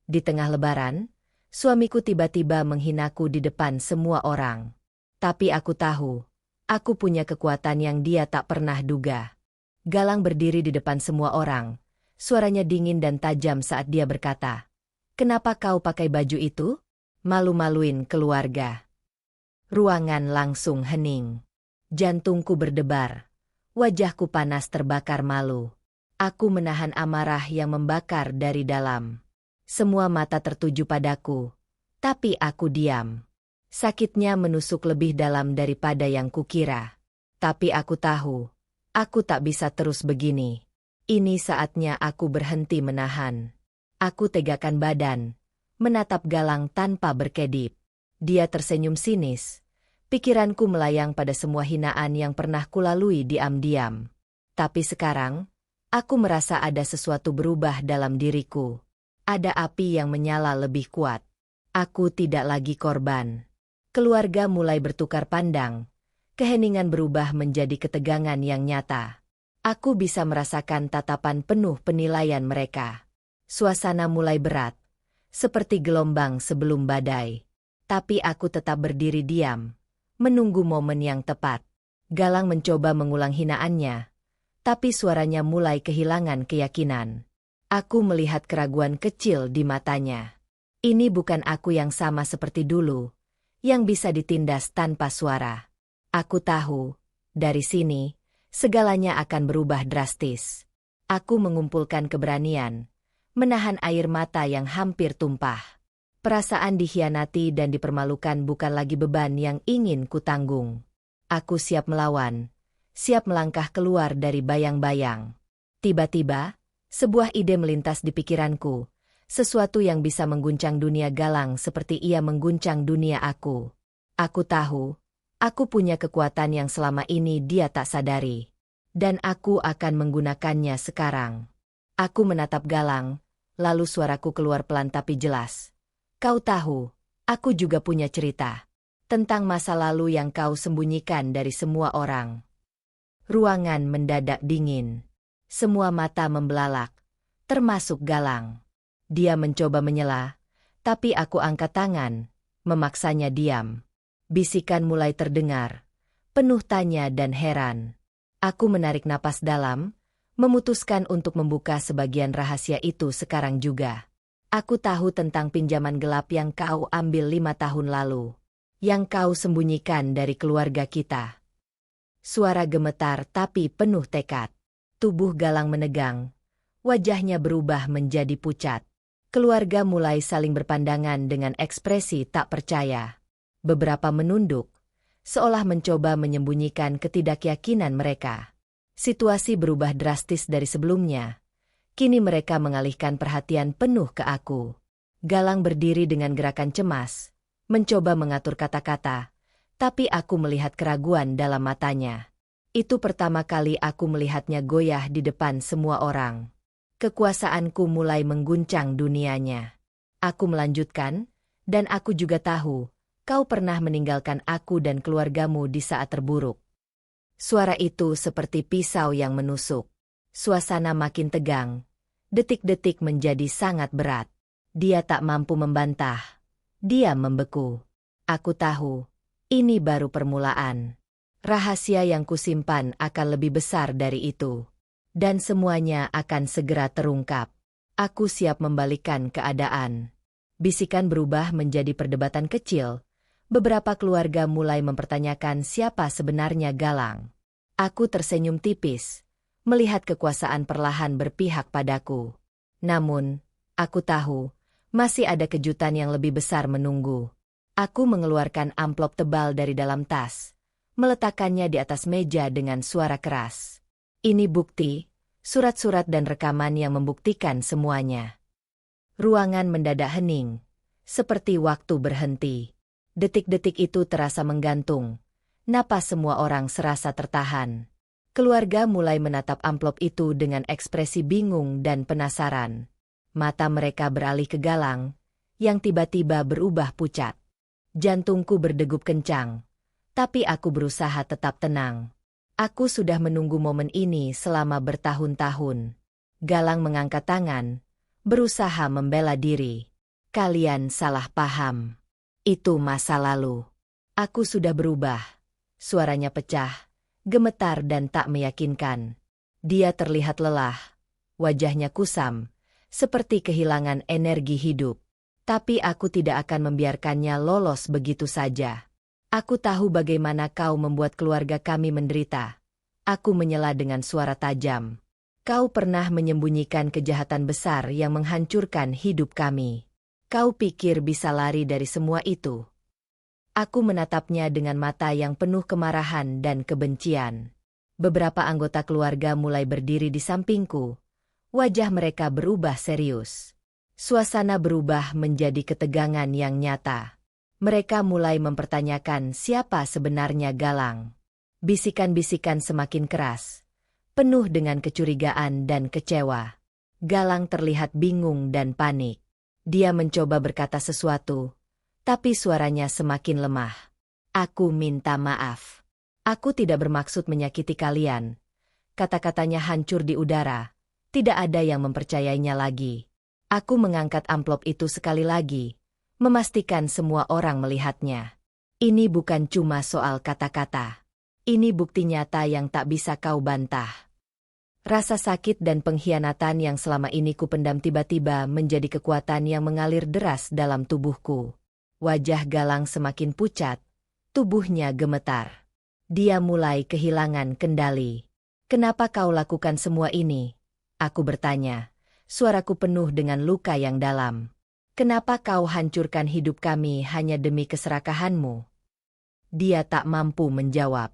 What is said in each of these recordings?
Di tengah lebaran, suamiku tiba-tiba menghinaku di depan semua orang. Tapi aku tahu, aku punya kekuatan yang dia tak pernah duga. Galang berdiri di depan semua orang. Suaranya dingin dan tajam saat dia berkata, "Kenapa kau pakai baju itu? Malu-maluin keluarga." Ruangan langsung hening. Jantungku berdebar. Wajahku panas terbakar malu. Aku menahan amarah yang membakar dari dalam. Semua mata tertuju padaku. Tapi aku diam. Sakitnya menusuk lebih dalam daripada yang kukira. Tapi aku tahu, aku tak bisa terus begini. Ini saatnya aku berhenti menahan. Aku tegakkan badan, menatap Galang tanpa berkedip. Dia tersenyum sinis. Pikiranku melayang pada semua hinaan yang pernah kulalui diam-diam. Tapi sekarang, aku merasa ada sesuatu berubah dalam diriku. Ada api yang menyala lebih kuat. Aku tidak lagi korban. Keluarga mulai bertukar pandang. Keheningan berubah menjadi ketegangan yang nyata. Aku bisa merasakan tatapan penuh penilaian mereka. Suasana mulai berat, seperti gelombang sebelum badai. Tapi aku tetap berdiri diam, menunggu momen yang tepat. Galang mencoba mengulang hinaannya, tapi suaranya mulai kehilangan keyakinan. Aku melihat keraguan kecil di matanya. Ini bukan aku yang sama seperti dulu, yang bisa ditindas tanpa suara. Aku tahu, dari sini, segalanya akan berubah drastis. Aku mengumpulkan keberanian, menahan air mata yang hampir tumpah. Perasaan dikhianati dan dipermalukan bukan lagi beban yang ingin kutanggung. Aku siap melawan, siap melangkah keluar dari bayang-bayang. Tiba-tiba, sebuah ide melintas di pikiranku, sesuatu yang bisa mengguncang dunia Galang seperti ia mengguncang dunia aku. Aku tahu, aku punya kekuatan yang selama ini dia tak sadari. Dan aku akan menggunakannya sekarang. Aku menatap Galang, lalu suaraku keluar pelan tapi jelas. "Kau tahu, aku juga punya cerita. Tentang masa lalu yang kau sembunyikan dari semua orang." Ruangan mendadak dingin. Semua mata membelalak, termasuk Galang. Dia mencoba menyela, tapi aku angkat tangan, memaksanya diam. Bisikan mulai terdengar, penuh tanya dan heran. Aku menarik napas dalam, memutuskan untuk membuka sebagian rahasia itu sekarang juga. Aku tahu tentang pinjaman gelap yang kau ambil 5 tahun lalu, yang kau sembunyikan dari keluarga kita. Suara gemetar tapi penuh tekad. Tubuh Galang menegang, wajahnya berubah menjadi pucat. Keluarga mulai saling berpandangan dengan ekspresi tak percaya. Beberapa menunduk, seolah mencoba menyembunyikan ketidakyakinan mereka. Situasi berubah drastis dari sebelumnya. Kini mereka mengalihkan perhatian penuh ke aku. Galang berdiri dengan gerakan cemas, mencoba mengatur kata-kata, tapi aku melihat keraguan dalam matanya. Itu pertama kali aku melihatnya goyah di depan semua orang. Kekuasaanku mulai mengguncang dunianya. Aku melanjutkan, dan aku juga tahu, kau pernah meninggalkan aku dan keluargamu di saat terburuk. Suara itu seperti pisau yang menusuk. Suasana makin tegang. Detik-detik menjadi sangat berat. Dia tak mampu membantah. Dia membeku. Aku tahu, ini baru permulaan. Rahasia yang kusimpan akan lebih besar dari itu. Dan semuanya akan segera terungkap. Aku siap membalikkan keadaan. Bisikan berubah menjadi perdebatan kecil. Beberapa keluarga mulai mempertanyakan siapa sebenarnya Galang. Aku tersenyum tipis, melihat kekuasaan perlahan berpihak padaku. Namun, aku tahu, masih ada kejutan yang lebih besar menunggu. Aku mengeluarkan amplop tebal dari dalam tas, meletakkannya di atas meja dengan suara keras. Ini bukti, surat-surat dan rekaman yang membuktikan semuanya. Ruangan mendadak hening, seperti waktu berhenti. Detik-detik itu terasa menggantung. Napas semua orang serasa tertahan. Keluarga mulai menatap amplop itu dengan ekspresi bingung dan penasaran. Mata mereka beralih ke Galang, yang tiba-tiba berubah pucat. Jantungku berdegup kencang. Tapi aku berusaha tetap tenang. Aku sudah menunggu momen ini selama bertahun-tahun. Galang mengangkat tangan, berusaha membela diri. Kalian salah paham. Itu masa lalu. Aku sudah berubah. Suaranya pecah, gemetar dan tak meyakinkan. Dia terlihat lelah. Wajahnya kusam, seperti kehilangan energi hidup. Tapi aku tidak akan membiarkannya lolos begitu saja. Aku tahu bagaimana kau membuat keluarga kami menderita. Aku menyela dengan suara tajam. Kau pernah menyembunyikan kejahatan besar yang menghancurkan hidup kami. Kau pikir bisa lari dari semua itu? Aku menatapnya dengan mata yang penuh kemarahan dan kebencian. Beberapa anggota keluarga mulai berdiri di sampingku. Wajah mereka berubah serius. Suasana berubah menjadi ketegangan yang nyata. Mereka mulai mempertanyakan siapa sebenarnya Galang. Bisikan-bisikan semakin keras, penuh dengan kecurigaan dan kecewa. Galang terlihat bingung dan panik. Dia mencoba berkata sesuatu, tapi suaranya semakin lemah. Aku minta maaf. Aku tidak bermaksud menyakiti kalian. Kata-katanya hancur di udara. Tidak ada yang mempercayainya lagi. Aku mengangkat amplop itu sekali lagi, memastikan semua orang melihatnya. Ini bukan cuma soal kata-kata. Ini bukti nyata yang tak bisa kau bantah. Rasa sakit dan pengkhianatan yang selama ini kupendam tiba-tiba menjadi kekuatan yang mengalir deras dalam tubuhku. Wajah Galang semakin pucat, tubuhnya gemetar. Dia mulai kehilangan kendali. Kenapa kau lakukan semua ini? Aku bertanya. Suaraku penuh dengan luka yang dalam. Kenapa kau hancurkan hidup kami hanya demi keserakahanmu? Dia tak mampu menjawab.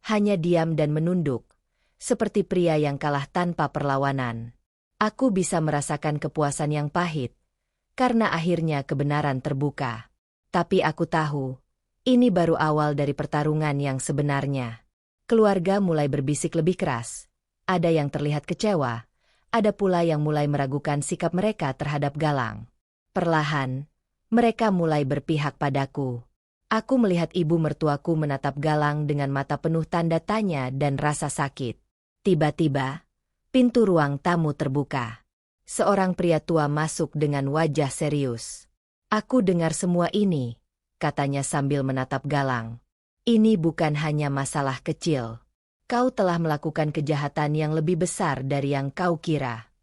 Hanya diam dan menunduk, seperti pria yang kalah tanpa perlawanan. Aku bisa merasakan kepuasan yang pahit, karena akhirnya kebenaran terbuka. Tapi aku tahu, ini baru awal dari pertarungan yang sebenarnya. Keluarga mulai berbisik lebih keras. Ada yang terlihat kecewa. Ada pula yang mulai meragukan sikap mereka terhadap Galang. Perlahan, mereka mulai berpihak padaku. Aku melihat ibu mertuaku menatap Galang dengan mata penuh tanda tanya dan rasa sakit. Tiba-tiba, pintu ruang tamu terbuka. Seorang pria tua masuk dengan wajah serius. Aku dengar semua ini, katanya sambil menatap Galang. Ini bukan hanya masalah kecil. Kau telah melakukan kejahatan yang lebih besar dari yang kau kira.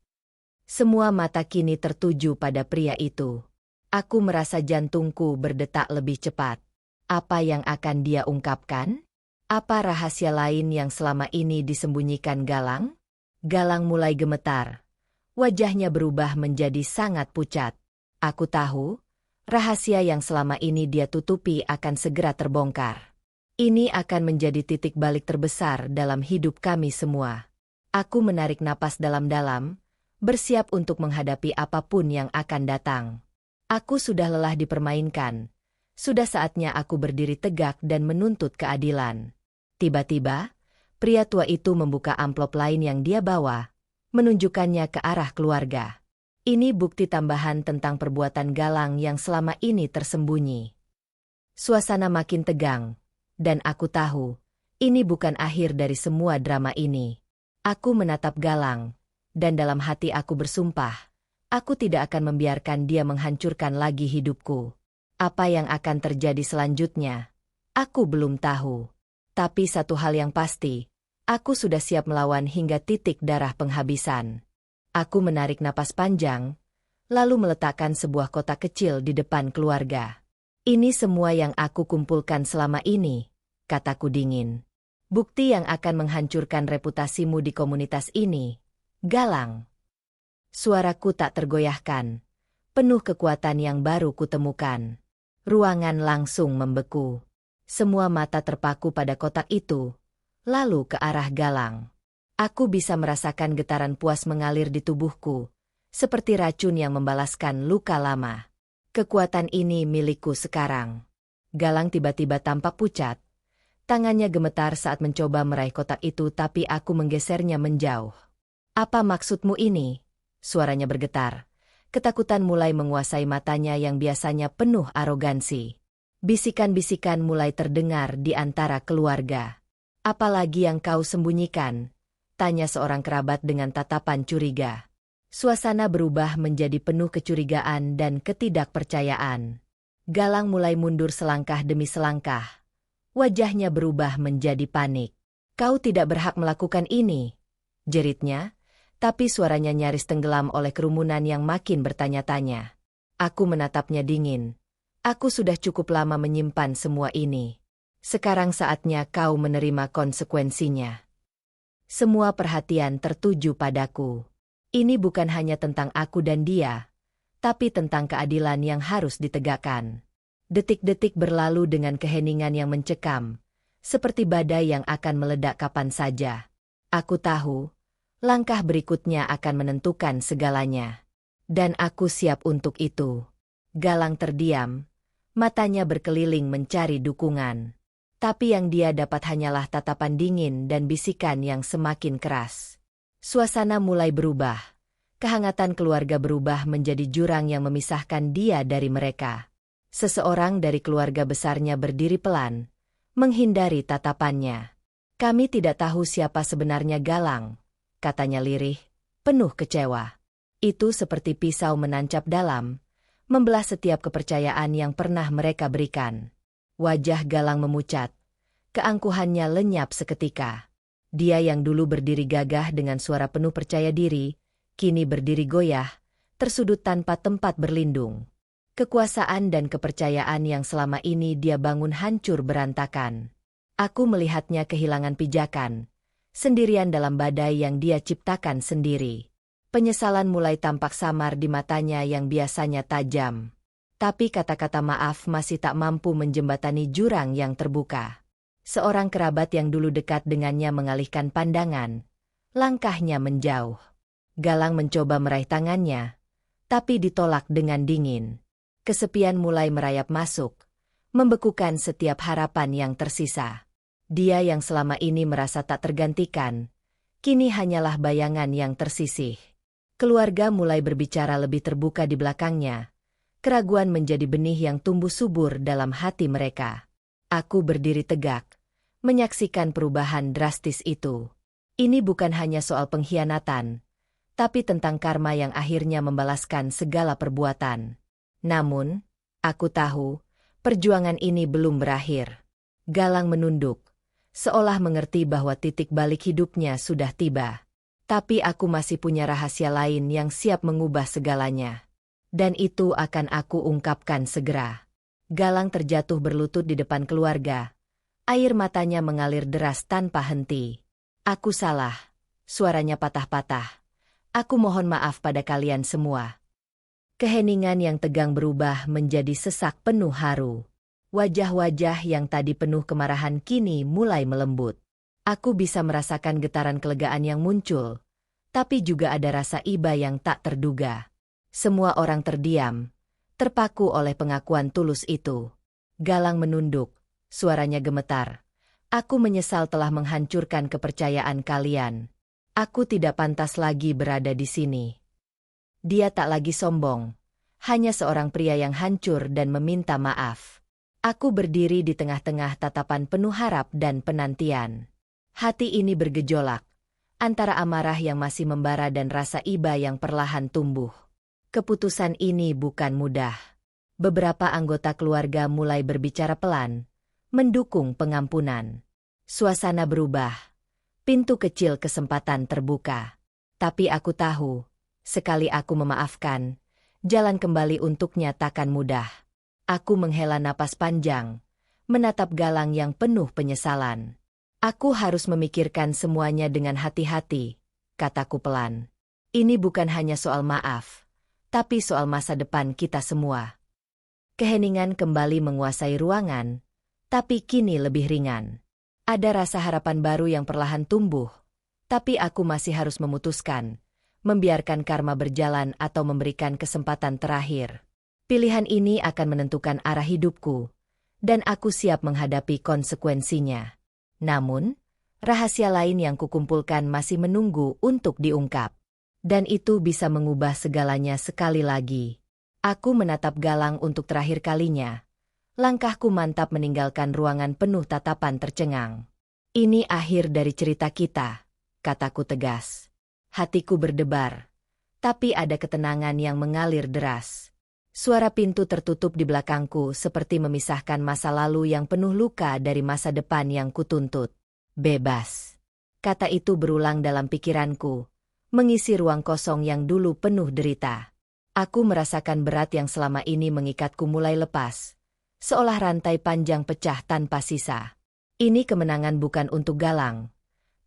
Semua mata kini tertuju pada pria itu. Aku merasa jantungku berdetak lebih cepat. Apa yang akan dia ungkapkan? Apa rahasia lain yang selama ini disembunyikan Galang? Galang mulai gemetar. Wajahnya berubah menjadi sangat pucat. Aku tahu, rahasia yang selama ini dia tutupi akan segera terbongkar. Ini akan menjadi titik balik terbesar dalam hidup kami semua. Aku menarik napas dalam-dalam, bersiap untuk menghadapi apapun yang akan datang. Aku sudah lelah dipermainkan. Sudah saatnya aku berdiri tegak dan menuntut keadilan. Tiba-tiba, pria tua itu membuka amplop lain yang dia bawa, menunjukkannya ke arah keluarga. Ini bukti tambahan tentang perbuatan Galang yang selama ini tersembunyi. Suasana makin tegang. Dan aku tahu, ini bukan akhir dari semua drama ini. Aku menatap Galang, dan dalam hati aku bersumpah, aku tidak akan membiarkan dia menghancurkan lagi hidupku. Apa yang akan terjadi selanjutnya? Aku belum tahu. Tapi satu hal yang pasti, aku sudah siap melawan hingga titik darah penghabisan. Aku menarik napas panjang, lalu meletakkan sebuah kotak kecil di depan keluarga. Ini semua yang aku kumpulkan selama ini, kataku dingin. Bukti yang akan menghancurkan reputasimu di komunitas ini, Galang. Suaraku tak tergoyahkan, penuh kekuatan yang baru kutemukan. Ruangan langsung membeku. Semua mata terpaku pada kotak itu, lalu ke arah Galang. Aku bisa merasakan getaran puas mengalir di tubuhku, seperti racun yang membalaskan luka lama. Kekuatan ini milikku sekarang. Galang tiba-tiba tampak pucat. Tangannya gemetar saat mencoba meraih kotak itu tapi aku menggesernya menjauh. Apa maksudmu ini? Suaranya bergetar. Ketakutan mulai menguasai matanya yang biasanya penuh arogansi. Bisikan-bisikan mulai terdengar di antara keluarga. Apalagi yang kau sembunyikan? Tanya seorang kerabat dengan tatapan curiga. Suasana berubah menjadi penuh kecurigaan dan ketidakpercayaan. Galang mulai mundur selangkah demi selangkah. Wajahnya berubah menjadi panik. "Kau tidak berhak melakukan ini," jeritnya, tapi suaranya nyaris tenggelam oleh kerumunan yang makin bertanya-tanya. Aku menatapnya dingin. "Aku sudah cukup lama menyimpan semua ini. Sekarang saatnya kau menerima konsekuensinya." Semua perhatian tertuju padaku. Ini bukan hanya tentang aku dan dia, tapi tentang keadilan yang harus ditegakkan. Detik-detik berlalu dengan keheningan yang mencekam, seperti badai yang akan meledak kapan saja. Aku tahu, langkah berikutnya akan menentukan segalanya. Dan aku siap untuk itu. Galang terdiam, matanya berkeliling mencari dukungan. Tapi yang dia dapat hanyalah tatapan dingin dan bisikan yang semakin keras. Suasana mulai berubah. Kehangatan keluarga berubah menjadi jurang yang memisahkan dia dari mereka. Seseorang dari keluarga besarnya berdiri pelan, menghindari tatapannya. "Kami tidak tahu siapa sebenarnya Galang," katanya lirih, penuh kecewa. Itu seperti pisau menancap dalam, membelah setiap kepercayaan yang pernah mereka berikan. Wajah Galang memucat, keangkuhannya lenyap seketika. Dia yang dulu berdiri gagah dengan suara penuh percaya diri, kini berdiri goyah, tersudut tanpa tempat berlindung. Kekuasaan dan kepercayaan yang selama ini dia bangun hancur berantakan. Aku melihatnya kehilangan pijakan, sendirian dalam badai yang dia ciptakan sendiri. Penyesalan mulai tampak samar di matanya yang biasanya tajam. Tapi kata-kata maaf masih tak mampu menjembatani jurang yang terbuka. Seorang kerabat yang dulu dekat dengannya mengalihkan pandangan. Langkahnya menjauh. Galang mencoba meraih tangannya, tapi ditolak dengan dingin. Kesepian mulai merayap masuk, membekukan setiap harapan yang tersisa. Dia yang selama ini merasa tak tergantikan, kini hanyalah bayangan yang tersisih. Keluarga mulai berbicara lebih terbuka di belakangnya. Keraguan menjadi benih yang tumbuh subur dalam hati mereka. Aku berdiri tegak, menyaksikan perubahan drastis itu. Ini bukan hanya soal pengkhianatan, tapi tentang karma yang akhirnya membalaskan segala perbuatan. Namun, aku tahu, perjuangan ini belum berakhir. Galang menunduk, seolah mengerti bahwa titik balik hidupnya sudah tiba. Tapi aku masih punya rahasia lain yang siap mengubah segalanya. Dan itu akan aku ungkapkan segera. Galang terjatuh berlutut di depan keluarga. Air matanya mengalir deras tanpa henti. "Aku salah." Suaranya patah-patah. "Aku mohon maaf pada kalian semua." Keheningan yang tegang berubah menjadi sesak penuh haru. Wajah-wajah yang tadi penuh kemarahan kini mulai melembut. Aku bisa merasakan getaran kelegaan yang muncul, tapi juga ada rasa iba yang tak terduga. Semua orang terdiam, terpaku oleh pengakuan tulus itu. Galang menunduk, suaranya gemetar. "Aku menyesal telah menghancurkan kepercayaan kalian. Aku tidak pantas lagi berada di sini." Dia tak lagi sombong, hanya seorang pria yang hancur dan meminta maaf. Aku berdiri di tengah-tengah tatapan penuh harap dan penantian. Hati ini bergejolak, antara amarah yang masih membara dan rasa iba yang perlahan tumbuh. Keputusan ini bukan mudah. Beberapa anggota keluarga mulai berbicara pelan, mendukung pengampunan. Suasana berubah. Pintu kecil kesempatan terbuka. Tapi aku tahu, sekali aku memaafkan, jalan kembali untuknya takkan mudah. Aku menghela napas panjang, menatap Galang yang penuh penyesalan. "Aku harus memikirkan semuanya dengan hati-hati," kataku pelan. "Ini bukan hanya soal maaf, tapi soal masa depan kita semua." Keheningan kembali menguasai ruangan, tapi kini lebih ringan. Ada rasa harapan baru yang perlahan tumbuh, tapi aku masih harus memutuskan, membiarkan karma berjalan atau memberikan kesempatan terakhir. Pilihan ini akan menentukan arah hidupku, dan aku siap menghadapi konsekuensinya. Namun, rahasia lain yang kukumpulkan masih menunggu untuk diungkap. Dan itu bisa mengubah segalanya sekali lagi. Aku menatap Galang untuk terakhir kalinya. Langkahku mantap meninggalkan ruangan penuh tatapan tercengang. "Ini akhir dari cerita kita," kataku tegas. Hatiku berdebar. Tapi ada ketenangan yang mengalir deras. Suara pintu tertutup di belakangku seperti memisahkan masa lalu yang penuh luka dari masa depan yang kutuntut. Bebas. Kata itu berulang dalam pikiranku, mengisi ruang kosong yang dulu penuh derita. Aku merasakan berat yang selama ini mengikatku mulai lepas, seolah rantai panjang pecah tanpa sisa. Ini kemenangan bukan untuk Galang,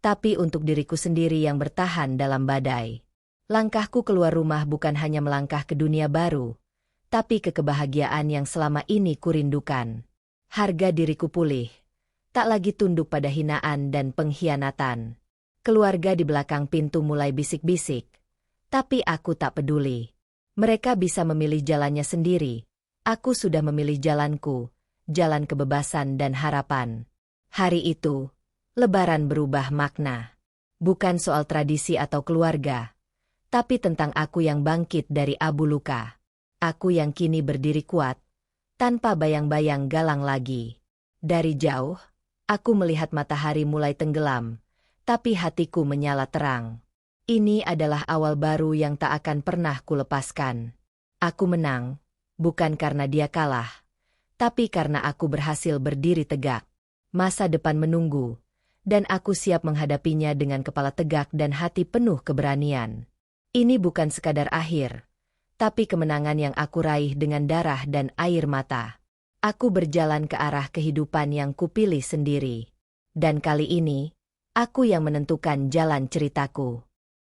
tapi untuk diriku sendiri yang bertahan dalam badai. Langkahku keluar rumah bukan hanya melangkah ke dunia baru, tapi ke kebahagiaan yang selama ini kurindukan. Harga diriku pulih, tak lagi tunduk pada hinaan dan pengkhianatan. Keluarga di belakang pintu mulai bisik-bisik, tapi aku tak peduli. Mereka bisa memilih jalannya sendiri. Aku sudah memilih jalanku, jalan kebebasan dan harapan. Hari itu, Lebaran berubah makna. Bukan soal tradisi atau keluarga, tapi tentang aku yang bangkit dari abu luka. Aku yang kini berdiri kuat, tanpa bayang-bayang Galang lagi. Dari jauh, aku melihat matahari mulai tenggelam, tapi hatiku menyala terang. Ini adalah awal baru yang tak akan pernah kulepaskan. Aku menang, bukan karena dia kalah, tapi karena aku berhasil berdiri tegak. Masa depan menunggu, dan aku siap menghadapinya dengan kepala tegak dan hati penuh keberanian. Ini bukan sekadar akhir, tapi kemenangan yang aku raih dengan darah dan air mata. Aku berjalan ke arah kehidupan yang kupilih sendiri. Dan kali ini, aku yang menentukan jalan ceritaku.